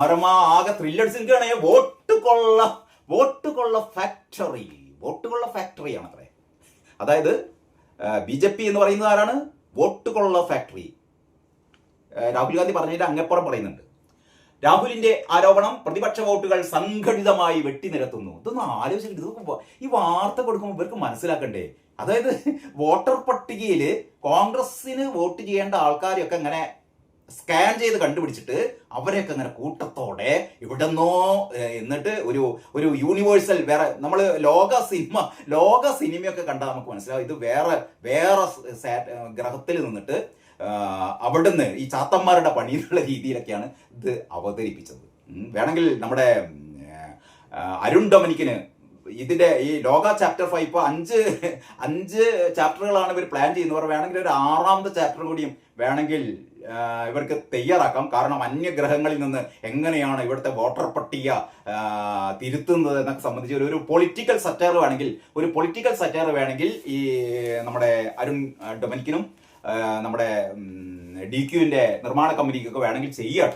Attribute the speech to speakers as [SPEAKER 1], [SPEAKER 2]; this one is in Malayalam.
[SPEAKER 1] ആകെ ത്രില്ലടിച്ചിരിക്കുകയാണ്. വോട്ടുകൊള്ള ഫാക്ടറിയാണ് അത്രേ. അതായത് BJP എന്ന് പറയുന്നത് ആരാണ്? വോട്ടുകൊള്ള ഫാക്ടറി. രാഹുൽ ഗാന്ധി പറഞ്ഞതിന്റെ അങ്ങപ്പുറം പറയുന്നുണ്ട്. രാഹുലിന്റെ ആരോപണം പ്രതിപക്ഷ വോട്ടുകൾ സംഘടിതമായി വെട്ടിനിരത്തുന്നു. ഇതൊന്നും ആലോചിച്ചിട്ട് ഈ വാർത്ത കൊടുക്കുമ്പോൾ ഇവർക്ക് മനസ്സിലാക്കണ്ടേ? അതായത് വോട്ടർ പട്ടികയിൽ കോൺഗ്രസിന് വോട്ട് ചെയ്യേണ്ട ആൾക്കാരെയൊക്കെ ഇങ്ങനെ സ്കാൻ ചെയ്ത് കണ്ടുപിടിച്ചിട്ട് അവരെയൊക്കെ അങ്ങനെ കൂട്ടത്തോടെ ഇവിടെന്നോ എന്നിട്ട് ഒരു യൂണിവേഴ്സൽ വേറെ നമ്മൾ ലോക സിനിമയൊക്കെ കണ്ടാൽ നമുക്ക് മനസ്സിലാവും ഇത് വേറെ ഗ്രഹത്തിൽ നിന്നിട്ട് അവിടുന്ന് ഈ ചാത്തന്മാരുടെ പണിയുള്ള രീതിയിലൊക്കെയാണ് ഇത് അവതരിപ്പിച്ചത്. വേണമെങ്കിൽ നമ്മുടെ അരുൺ ഡൊമിനിക്കിന് ഇതിന്റെ ഈ ലോക ചാപ്റ്റർ 5 ഇപ്പൊ അഞ്ച് ചാപ്റ്ററുകളാണ് ഇവർ പ്ലാൻ ചെയ്യുന്നവർ. വേണമെങ്കിൽ ഒരു 6ാമത്തെ ചാപ്റ്റർ കൂടിയും വേണമെങ്കിൽ ഇവർക്ക് തയ്യാറാക്കാം. കാരണം അന്യഗ്രഹങ്ങളിൽ നിന്ന് എങ്ങനെയാണ് ഇവിടുത്തെ വോട്ടർ പട്ടിക തിരുത്തുന്നത് എന്നൊക്കെ സംബന്ധിച്ച് ഒരു പൊളിറ്റിക്കൽ സറ്റയർ വേണമെങ്കിൽ ഈ നമ്മുടെ അരുൺ ഡൊമിനിക്കിനും നമ്മുടെ DQവിന്റെ നിർമ്മാണ കമ്പനിക്കൊക്കെ വേണമെങ്കിൽ ചെയ്യാട്ടോ.